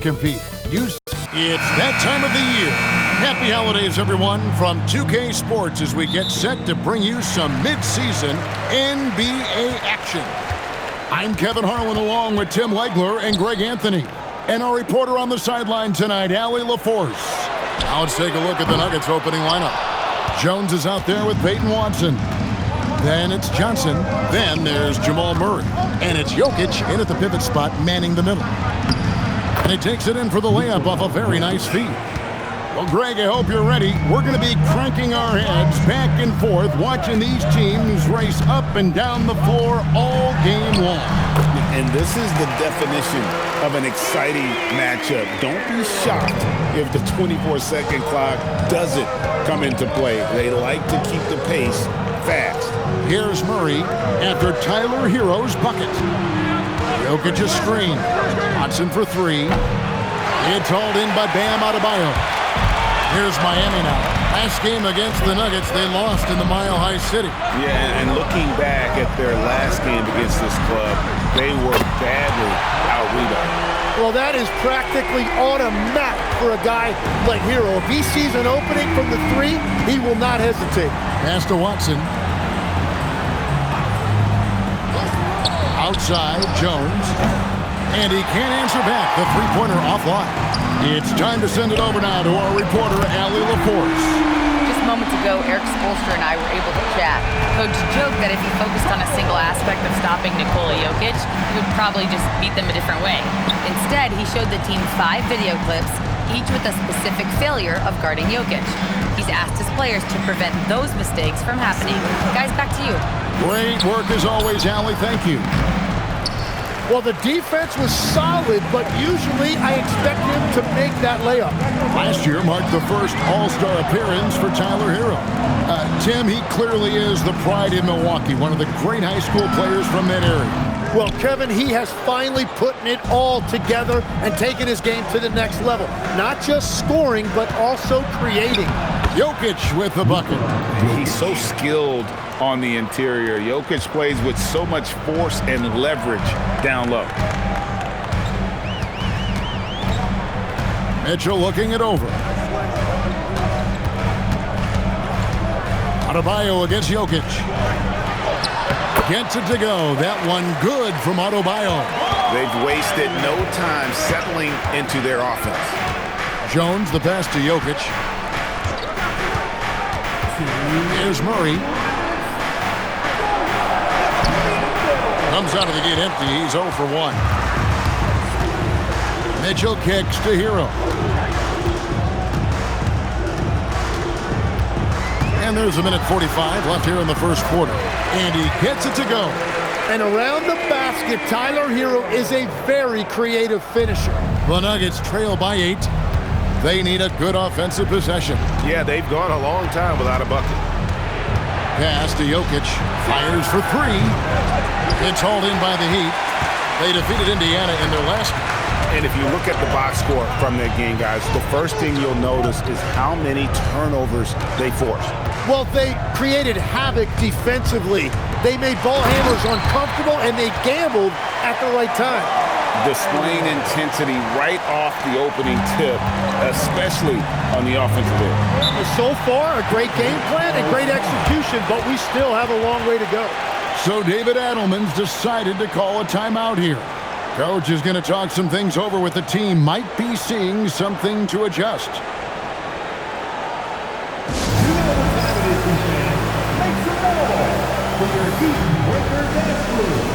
compete. It's that time of the year. Happy holidays, everyone, from 2K Sports as we get set to bring you some mid-season NBA action. I'm Kevin Harlan along with Tim Legler and Greg Anthony. And our reporter on the sideline tonight, Allie LaForce. Now let's take a look at the Nuggets opening lineup. Jones is out there with Peyton Watson. Then it's Johnson. Then there's Jamal Murray. And it's Jokic in at the pivot spot, manning the middle. And he takes it in for the layup off a very nice feed. Well, Greg, I hope you're ready. We're going to be cranking our heads back and forth, watching these teams race up and down the floor all game long. And this is the definition of an exciting matchup. Don't be shocked if the 24-second clock doesn't come into play. They like to keep the pace fast. Here's Murray after Tyler Hero's bucket. Jokic's screen. Watson for three. It's hauled in by Bam Adebayo. Here's Miami now. Last game against the Nuggets, they lost in the Mile High City. Yeah, and looking back at their last game against this club, they were badly out-rebounded. Well, that is practically automatic for a guy like Hero. If he sees an opening from the three, he will not hesitate. Pass to Watson. Outside, Jones. And he can't answer back. The three-pointer offline. It's time to send it over now to our reporter, Allie LaForce. Just moments ago, Eric Spoelstra and I were able to chat. Coach joked that if he focused on a single aspect of stopping Nikola Jokic, he would probably just beat them a different way. Instead, he showed the team 5 video clips, each with a specific failure of guarding Jokic. He's asked his players to prevent those mistakes from happening. Guys, back to you. Great work as always, Allie. Thank you. Well, the defense was solid, but usually I expect him to make that layup. Last year marked the first All-Star appearance for Tyler Hero. Tim, he clearly is the pride in Milwaukee, one of the great high school players from that area. Well, Kevin, he has finally put it all together and taken his game to the next level. Not just scoring, but also creating. Jokic with the bucket. He's so skilled on the interior. Jokic plays with so much force and leverage down low. Mitchell looking it over. Adebayo against Jokic. Gets it to go. That one good from Adebayo. They've wasted no time settling into their offense. Jones, the pass to Jokic. Here's Murray. Comes out of the gate empty. He's 0 for 1. Mitchell kicks to Hero. And there's a minute 45 left here in the first quarter. And he gets it to go. And around the basket, Tyler Hero is a very creative finisher. The Nuggets trail by 8. They need a good offensive possession. Yeah, they've gone a long time without a bucket. Pass to Jokic. Fires for 3. It's hauled in by the Heat. They defeated Indiana in their last game. And if you look at the box score from that game, guys, the first thing you'll notice is how many turnovers they forced. Well, they created havoc defensively. They made ball handlers uncomfortable, and they gambled at the right time. Displaying intensity right off the opening tip, especially on the offensive end. So far, a great game plan and great execution, but we still have a long way to go. So David Adelman's decided to call a timeout here. Coach is going to talk some things over with the team. Might be seeing something to adjust. You know what time it is, fans. Make some noise for your Heat Breaker dance move.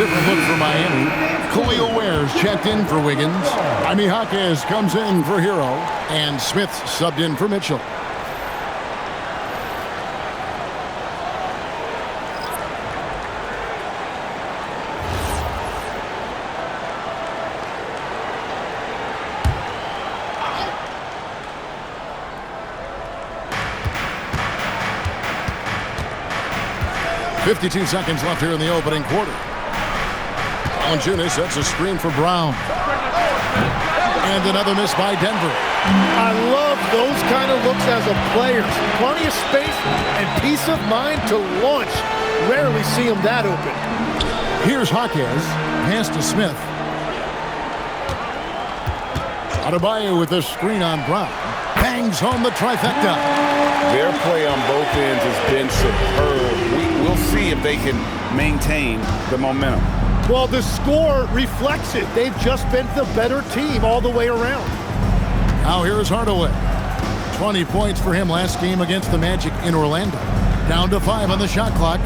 different look for Miami. Khalil Ware's checked in for Wiggins. Jaime Jaquez comes in for Hero. And Smith subbed in for Mitchell. .52 seconds left here in the opening quarter. Valanciunas sets a screen for Brown. And another miss by Denver. I love those kind of looks as a player. Plenty of space and peace of mind to launch. Rarely see him that open. Here's Jaquez. Pass to Smith. Adebayo with a screen on Brown. Bangs home the trifecta. Their play on both ends has been superb. We'll see if they can maintain the momentum. Well, the score reflects it. They've just been the better team all the way around. Now here's Hardaway. 20 points for him last game against the Magic in Orlando. Down to 5 on the shot clock.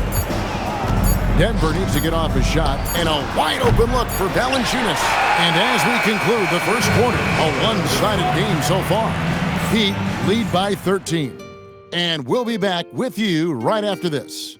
Denver needs to get off a shot. And a wide open look for Valanciunas. And as we conclude the first quarter, a one-sided game so far. Heat lead by 13. And we'll be back with you right after this.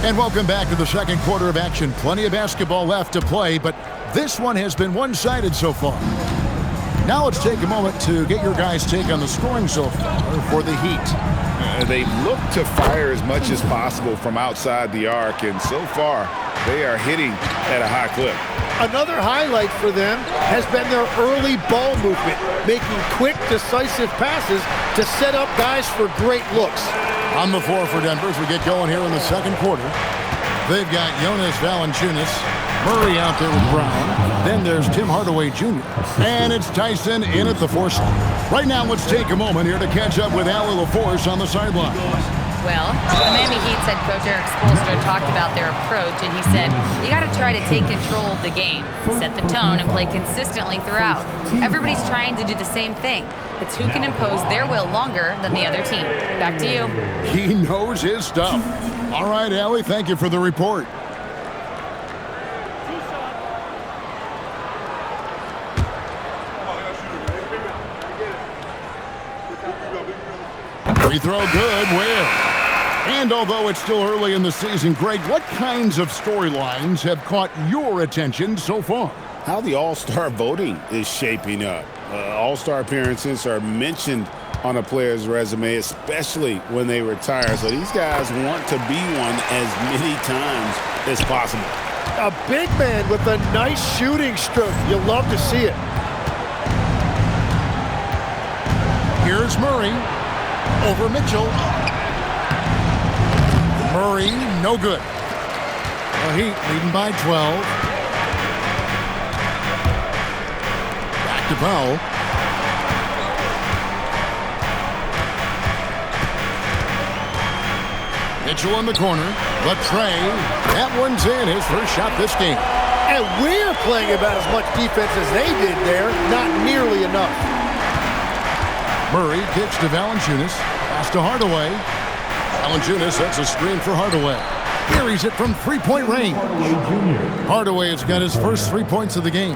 And welcome back to the second quarter of action. Plenty of basketball left to play, but this one has been one-sided so far. Now let's take a moment to get your guys' take on the scoring so far for the Heat. They look to fire as much as possible from outside the arc, and so far they are hitting at a high clip. Another highlight for them has been their early ball movement, making quick, decisive passes to set up guys for great looks. On the floor for Denver as we get going here in the second quarter. They've got Jonas Valanciunas, Murray out there with Brown. Then there's Tim Hardaway Jr. And it's Tyson in at the 4 slot. Right now, let's take a moment here to catch up with Allie LaForce on the sideline. Well, the Miami Heat's head coach Eric Spoelstra talked about their approach, and he said, you got to try to take control of the game, set the tone, and play consistently throughout. Everybody's trying to do the same thing. It's who can impose their will longer than the other team. Back to you. He knows his stuff. All right, Allie, thank you for the report. Free throw good, Ware. And although it's still early in the season, Greg, what kinds of storylines have caught your attention so far? How the All-Star voting is shaping up. All-Star appearances are mentioned on a player's resume, especially when they retire. So these guys want to be one as many times as possible. A big man with a nice shooting stroke. You'll love to see it. Here's Murray over Mitchell. Murray, no good. The Heat leading by 12. Back to Powell. Mitchell in the corner. The tray. That one's in. His first shot this game. And we're playing about as much defense as they did there. Not nearly enough. Murray kicks to Valanciunas. Pass to Hardaway. Valanciunas sets a screen for Hardaway. Carries it from three-point range. Hardaway has got his first 3 points of the game.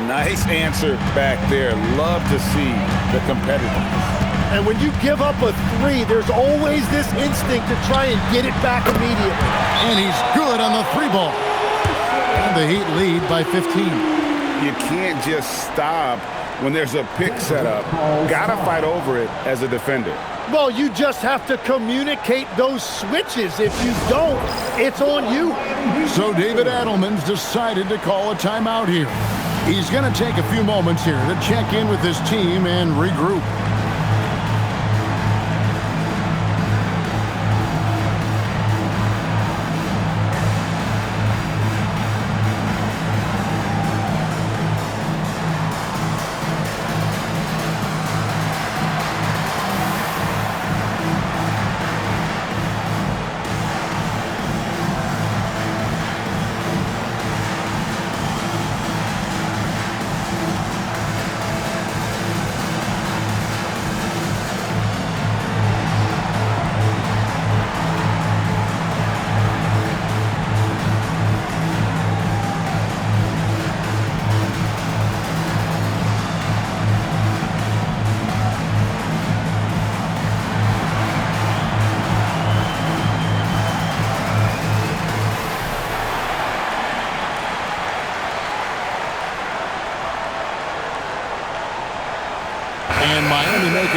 Nice answer back there. Love to see the competitiveness. And when you give up a 3, there's always this instinct to try and get it back immediately. And he's good on the 3 ball. And the Heat lead by 15. You can't just stop when there's a pick set up. Gotta fight over it as a defender. Well, you just have to communicate those switches. If you don't, it's on you. So David Adelman's decided to call a timeout here. He's going to take a few moments here to check in with his team and regroup.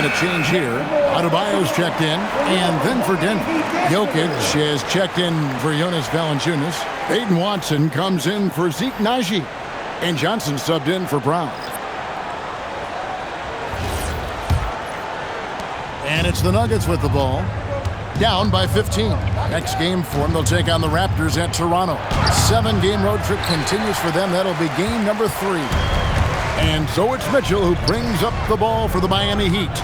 a change here. Adebayo's checked in, and then for Denver, Jokic has checked in for Jonas Valanciunas. Peyton Watson comes in for Zeke Naji, and Johnson subbed in for Brown. And it's the Nuggets with the ball. Down by 15. Next game for them, they'll take on the Raptors at Toronto. 7-game road trip continues for them. That'll be game number 3. And so it's Mitchell who brings up the ball for the Miami Heat.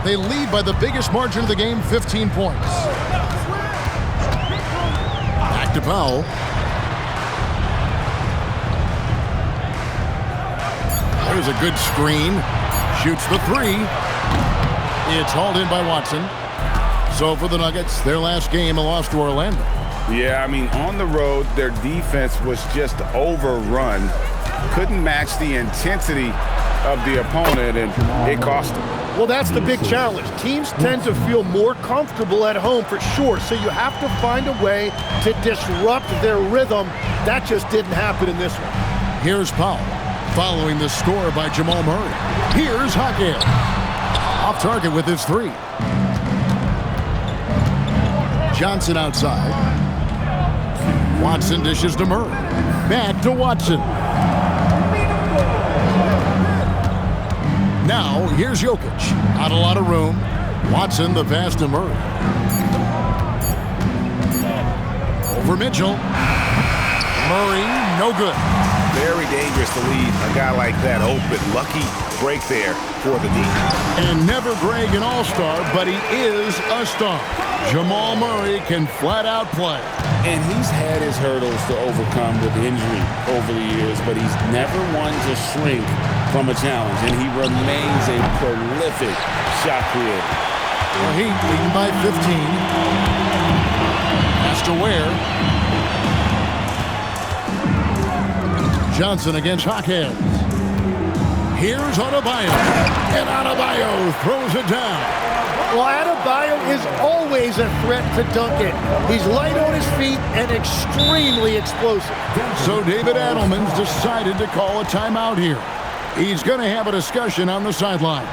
They lead by the biggest margin of the game, 15 points. Back to Powell. There's a good screen. Shoots the 3. It's hauled in by Watson. So for the Nuggets, their last game, a loss to Orlando. Yeah, I mean, on the road, their defense was just overrun. Couldn't match the intensity of the opponent, and it cost them. Well, that's the big challenge. Teams tend to feel more comfortable at home for sure, so you have to find a way to disrupt their rhythm. That just didn't happen in this one. Here's Powell, following the score by Jamal Murray. Here's Hakeem. Off target with his 3. Johnson outside. Watson dishes to Murray. Back to Watson. Now, here's Jokic. Not a lot of room. Watson, the pass to Murray. Over Mitchell. Murray, no good. Very dangerous to leave a guy like that open. Lucky break there for the D. And never Greg an all-star, but he is a star. Jamal Murray can flat out play. And he's had his hurdles to overcome with injury over the years, but he's never one to shrink from a challenge, and he remains a prolific shot creator. The Heat leading by 15. Pass to Ware. Johnson against Hawkins. Here's Adebayo. And Adebayo throws it down. Well, Adebayo is always a threat to dunk it. He's light on his feet and extremely explosive. So David Adelman's decided to call a timeout here. He's going to have a discussion on the sideline.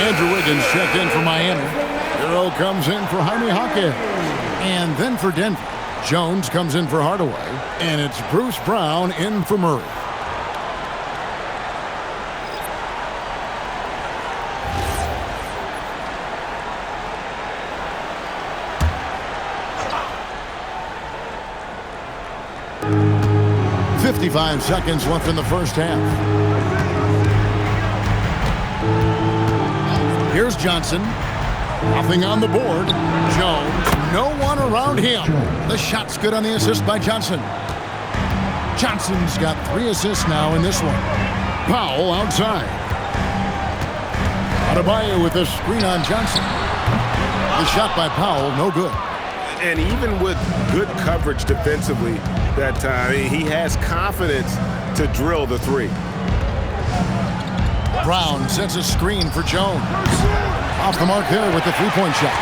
Andrew Wiggins checked in for Miami. Hero comes in for Jaime Hawkins. And then for Denver, Jones comes in for Hardaway. And it's Bruce Brown in for Murray. "55 seconds left in the first half. Here's Johnson. Nothing on the board. Jones, no one around him. The shot's good on the assist by Johnson. Johnson's got 3 assists now in this one. Powell outside. Adebayo with a screen on Johnson. The shot by Powell, no good. And even with good coverage defensively that time, he has confidence to drill the 3. Brown sets a screen for Jones. Off the mark there with the three-point shot.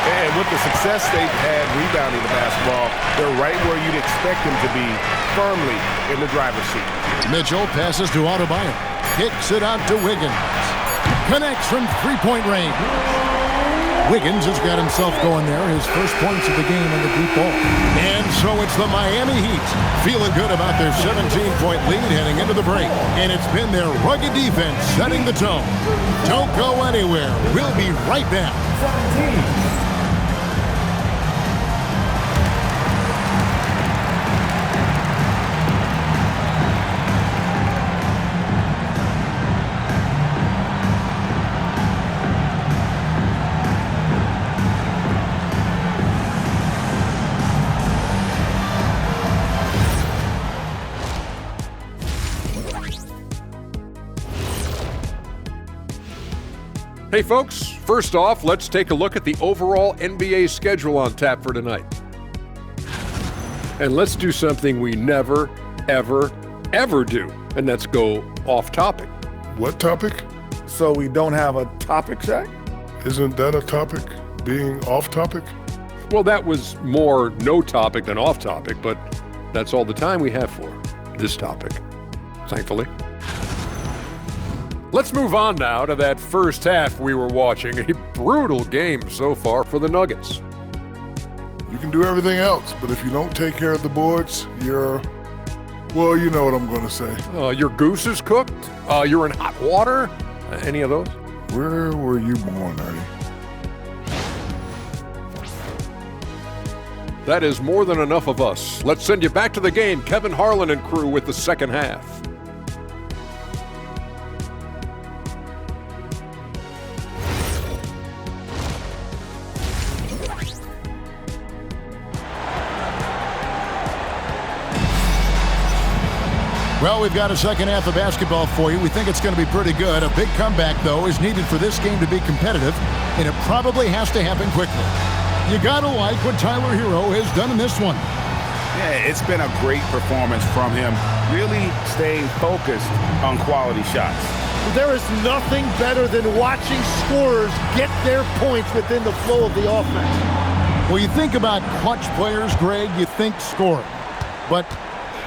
And with the success they've had rebounding the basketball, they're right where you'd expect them to be, firmly in the driver's seat. Mitchell passes to Adebayo. Kicks it out to Wiggins. Connects from three-point range. Wiggins has got himself going there, his first points of the game in the deep ball. And so it's the Miami Heat feeling good about their 17-point lead heading into the break. And it's been their rugged defense setting the tone. Don't go anywhere. We'll be right back. 17. Hey folks, first off, let's take a look at the overall NBA schedule on tap for tonight. And let's do something we never, ever, ever do, and that's go off topic. What topic? So we don't have a topic, Shaq? Isn't that a topic? Being off topic? Well, that was more no topic than off topic, but that's all the time we have for this topic, thankfully. Let's move on now to that first half we were watching. A brutal game so far for the Nuggets. You can do everything else, but if you don't take care of the boards, well, you know what I'm going to say. Your goose is cooked? You're in hot water? Any of those? Where were you born, Ernie? That is more than enough of us. Let's send you back to the game. Kevin Harlan and crew with the second half. Well, we've got a second half of basketball for you. We think it's going to be pretty good. A big comeback, though, is needed for this game to be competitive, and it probably has to happen quickly. You got to like what Tyler Hero has done in this one. Yeah, it's been a great performance from him, really staying focused on quality shots. There is nothing better than watching scorers get their points within the flow of the offense. Well, you think about clutch players, Greg, you think scoring. But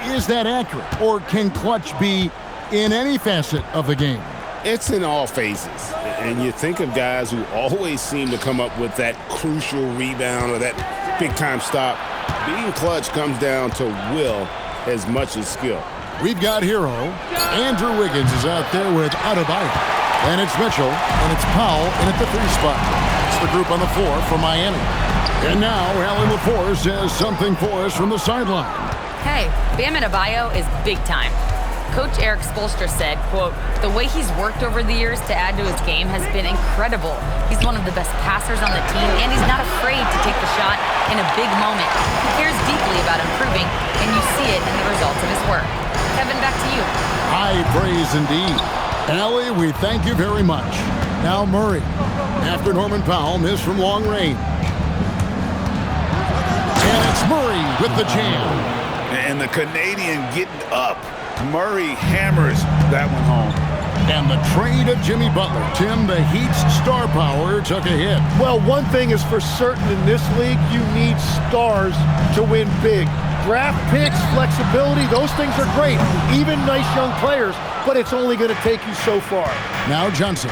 is that accurate? Or can clutch be in any facet of the game? It's in all phases. And you think of guys who always seem to come up with that crucial rebound or that big-time stop. Being clutch comes down to will as much as skill. We've got Hero. Andrew Wiggins is out there with Adebayo. And it's Mitchell, and it's Powell in at the 3 spot. It's the group on the floor for Miami. And now, Allie LaForce says something for us from the sideline. Hey, Bam Adebayo is big time. Coach Eric Spoelstra said, quote, "The way he's worked over the years to add to his game has been incredible. He's one of the best passers on the team, and he's not afraid to take the shot in a big moment. He cares deeply about improving, and you see it in the results of his work." Kevin, back to you. High praise indeed. Allie, we thank you very much. Now Murray, after Norman Powell missed from long range. And it's Murray with the jam. And the Canadian getting up. Murray hammers that one home. And the trade of Jimmy Butler. Tim, the Heat's star power took a hit. Well, one thing is for certain in this league, you need stars to win big. Draft picks, flexibility, those things are great. Even nice young players, but it's only going to take you so far. Now Johnson,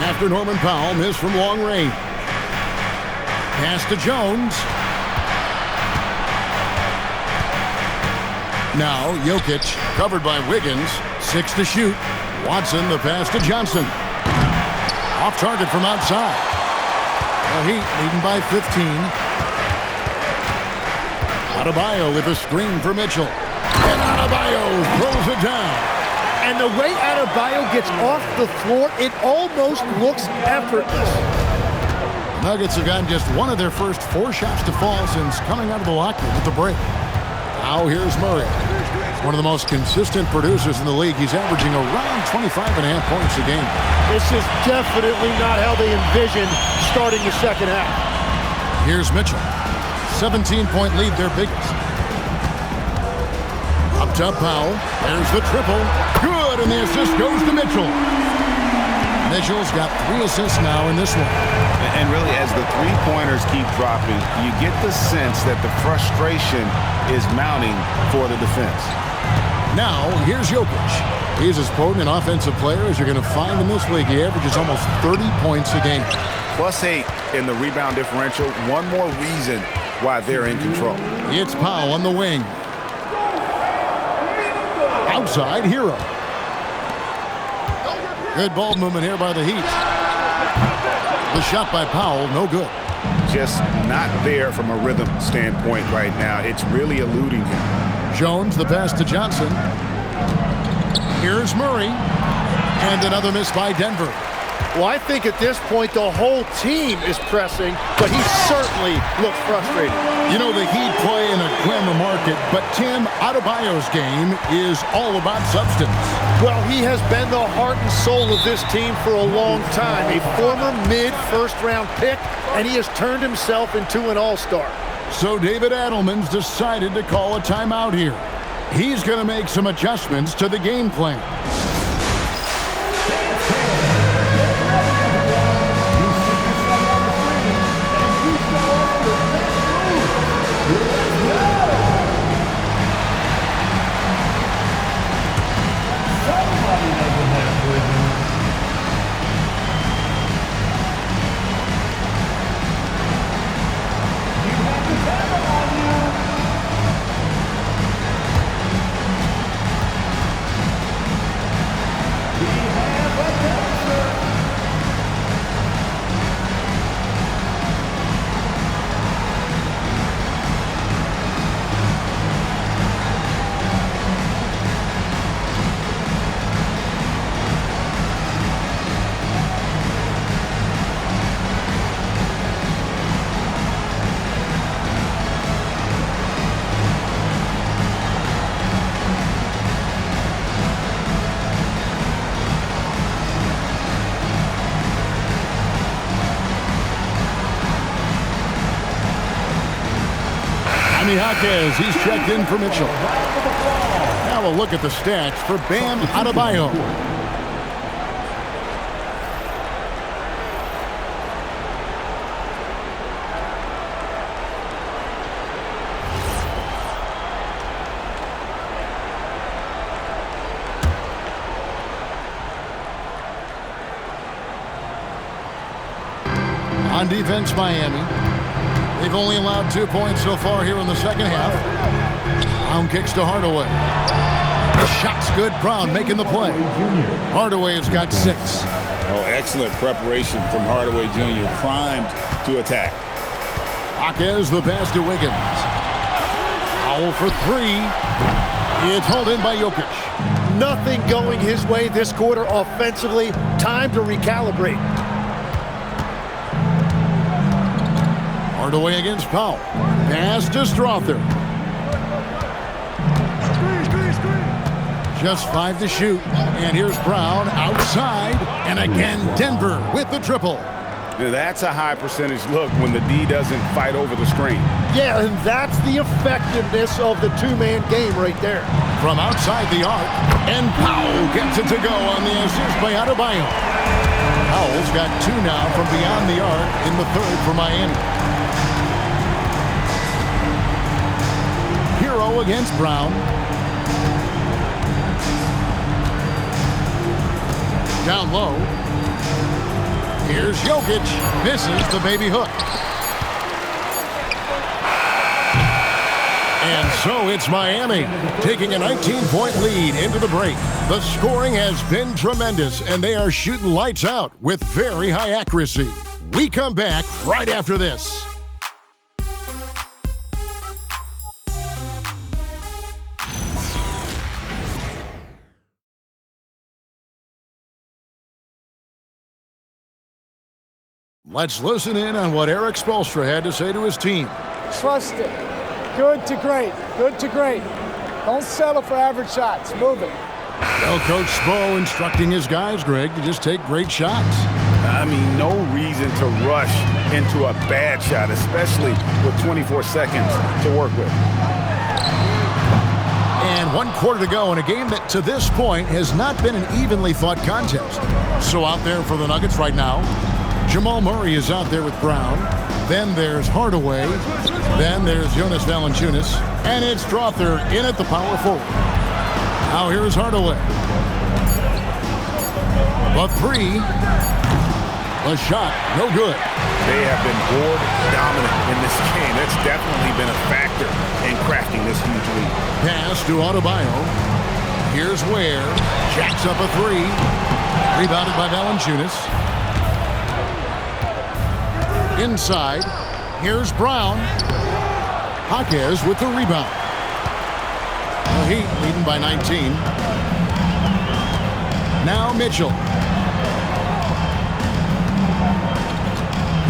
after Norman Powell missed from long range. Pass to Jones. Now Jokic, covered by Wiggins, 6 to shoot. Watson, the pass to Johnson. Off target from outside. The Heat leading by 15. Adebayo with a screen for Mitchell. And Adebayo throws it down. And the way Adebayo gets off the floor, it almost looks effortless. Nuggets have gotten just one of their first 4 shots to fall since coming out of the locker room at the break. Now here's Murray. One of the most consistent producers in the league. He's averaging around 25.5 points a game. This is definitely not how they envisioned starting the second half. Here's Mitchell. 17-point lead, their biggest. Up top Powell. There's the triple. Good, and the assist goes to Mitchell. Mitchell's got 3 assists now in this one. And really, as the three-pointers keep dropping, you get the sense that the frustration is mounting for the defense. Now, here's Jokic. He's as potent an offensive player as you're going to find in this league. He averages almost 30 points a game. +8 in the rebound differential. One more reason why they're in control. It's Powell on the wing. Outside, Hero. Good ball movement here by the Heat. The shot by Powell, no good. Just not there from a rhythm standpoint right now. It's really eluding him. Jones, the pass to Johnson. Here's Murray. And another miss by Denver. Well, I think at this point the whole team is pressing, but he certainly looks frustrated. You know, the Heat play in a glamour market, but Tim Adebayo's game is all about substance. Well, he has been the heart and soul of this team for a long time. A former mid-first-round pick, and he has turned himself into an all-star. So David Adelman's decided to call a timeout here. He's going to make some adjustments to the game plan. Jaquez, he's checked in for Mitchell. Now a look at the stats for Bam Adebayo. On defense, Miami. They've only allowed 2 points so far here in the second half. Brown kicks to Hardaway. The shot's good. Brown making the play. Hardaway has got 6. Oh, excellent preparation from Hardaway Jr. Primed to attack. Jaquez, the pass to Wiggins. Foul for 3. It's hauled in by Jokic. Nothing going his way this quarter offensively. Time to recalibrate. Hardaway against Powell. Pass to Strother. Just 5 to shoot. And here's Brown outside. And again, Denver with the triple. Now that's a high percentage look when the D doesn't fight over the screen. Yeah, and that's the effectiveness of the two-man game right there. From outside the arc. And Powell gets it to go on the assist by Adebayo. Powell's got 2 now from beyond the arc in the third for Miami. Hero against Brown. Down low. Here's Jokic. Misses the baby hook. And so it's Miami taking a 19-point lead into the break. The scoring has been tremendous, and they are shooting lights out with very high accuracy. We come back right after this. Let's listen in on what Erik Spoelstra had to say to his team. Trust it. Good to great. Good to great. Don't settle for average shots. Move it. Well, Coach Spo instructing his guys, Greg, to just take great shots. I mean, no reason to rush into a bad shot, especially with 24 seconds to work with. And 1 quarter to go in a game that, to this point, has not been an evenly fought contest. So out there for the Nuggets right now, Jamal Murray is out there with Brown. Then there's Hardaway. Then there's Jonas Valanciunas. And it's Strother in at the power forward. Now here's Hardaway. The three. The shot, no good. They have been board dominant in this game. That's definitely been a factor in crafting this huge lead. Pass to Adebayo. Here's Ware. Jacks up a three. Rebounded by Valanciunas. Inside. Here's Brown. Jaquez with the rebound. The Heat leading by 19. Now Mitchell.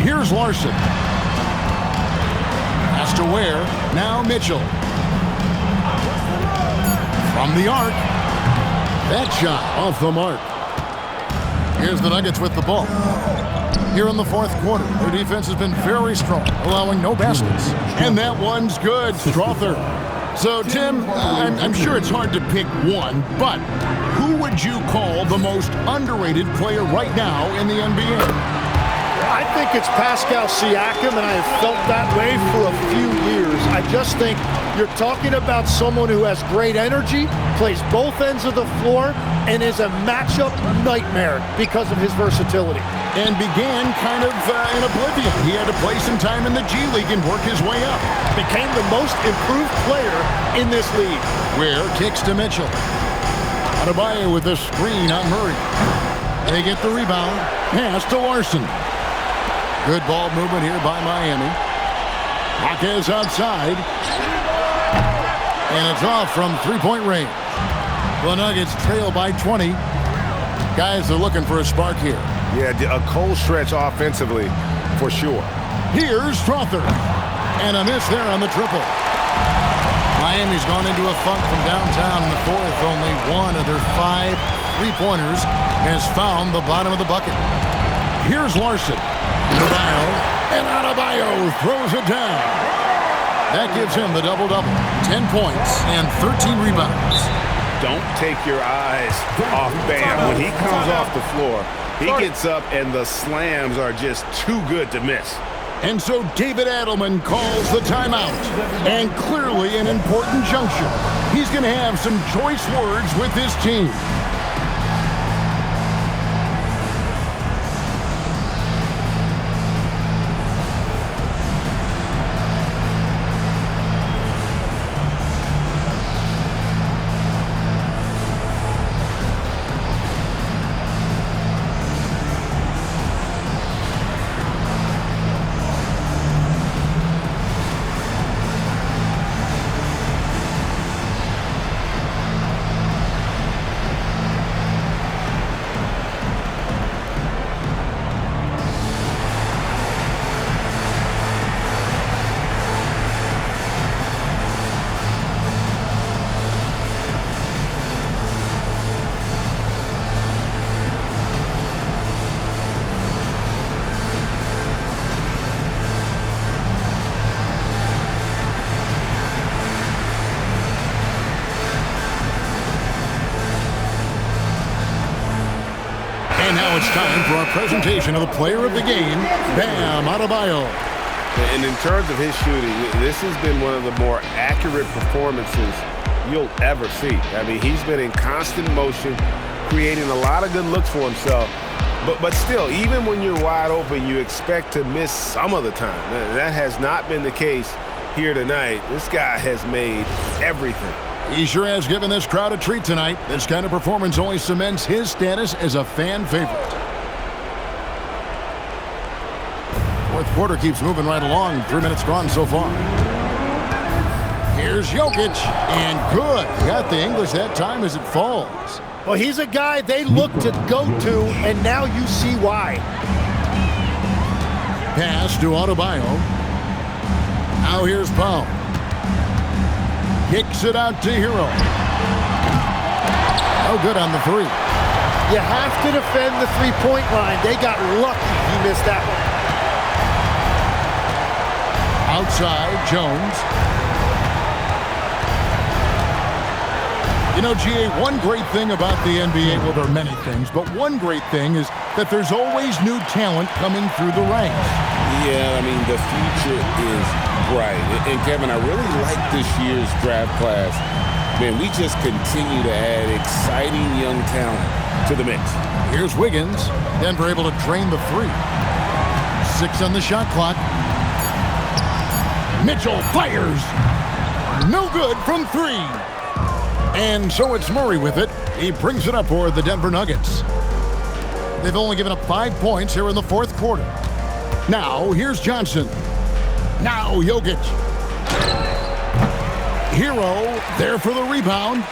Here's Larson. Pass to Ware. Now Mitchell. From the arc. That shot off the mark. Here's the Nuggets with the ball. Here in the fourth quarter, their defense has been very strong, allowing no baskets. And that one's good, Strother. So, Tim, I'm sure it's hard to pick one, but who would you call the most underrated player right now in the NBA? I think it's Pascal Siakam, and I have felt that way for a few years. I just think you're talking about someone who has great energy, plays both ends of the floor, and is a matchup nightmare because of his versatility. And began kind of in oblivion. He had to play some time in the G League and work his way up. Became the most improved player in this league. Ware kicks to Mitchell. Adebayo with the screen on Murray. They get the rebound. Pass to Larson. Good ball movement here by Miami. Jaquez outside. And it's off from three-point range. The Nuggets trail by 20. Guys are looking for a spark here. Yeah, a cold stretch offensively for sure. Here's Strother. And a miss there on the triple. Miami's gone into a funk from downtown in the fourth. Only one of their 5 3-pointers has found the bottom of the bucket. Here's Larson. Adebayo. And Adebayo throws it down. That gives him the double-double. 10 points and 13 rebounds. Don't take your eyes off Bam. When he comes off the floor, he gets up and the slams are just too good to miss. And so David Adelman calls the timeout. And clearly an important juncture. He's going to have some choice words with his team. And now it's time for our presentation of the player of the game, Bam Adebayo. And in terms of his shooting, this has been one of the more accurate performances you'll ever see. I mean, he's been in constant motion, creating a lot of good looks for himself. But still, even when you're wide open, you expect to miss some of the time. That has not been the case here tonight. This guy has made everything. He sure has given this crowd a treat tonight. This kind of performance only cements his status as a fan favorite. Fourth quarter keeps moving right along. 3 minutes gone so far. Here's Jokic, and good. Got the English that time as it falls. Well, he's a guy they look to go to, and now you see why. Pass to Adebayo. Now here's Powell. Kicks it out to Hero. Oh, good on the three. You have to defend the three-point line. They got lucky he missed that one. Outside, Jones. You know, GA, one great thing about the NBA, well, there are many things, but one great thing is that there's always new talent coming through the ranks. Yeah, I mean, the future is bright. And Kevin, I really like this year's draft class. Man, we just continue to add exciting young talent to the mix. Here's Wiggins. Denver able to drain the three. 6 on the shot clock. Mitchell fires. No good from 3. And so it's Murray with it. He brings it up for the Denver Nuggets. They've only given up 5 points here in the fourth quarter. Now, here's Johnson. Now, Jokic. Hero there for the rebound.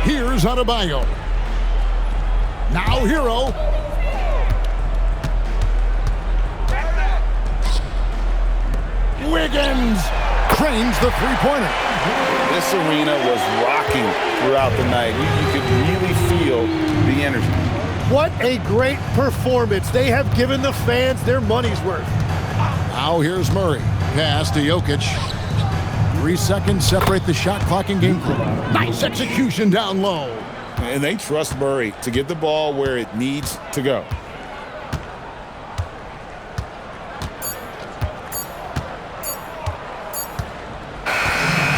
Here's Adebayo. Now, Hero. Wiggins trains the three-pointer. This arena was rocking throughout the night. You could really feel the energy. What a great performance. They have given the fans their money's worth. Now here's Murray. Pass to Jokic. 3 seconds separate the shot clock and game clock. Nice execution down low. And they trust Murray to get the ball where it needs to go.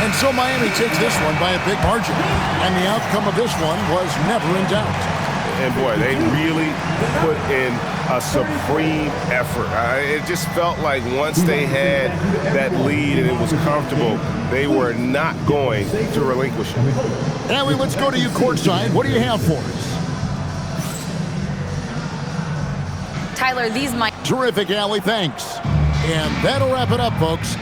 And so Miami takes this one by a big margin. And the outcome of this one was never in doubt. And boy, they really put in a supreme effort. It just felt like once they had that lead and it was comfortable, they were not going to relinquish it. Allie, let's go to you courtside. What do you have for us? Tyler, these might... Terrific, Allie. Thanks. And that'll wrap it up, folks.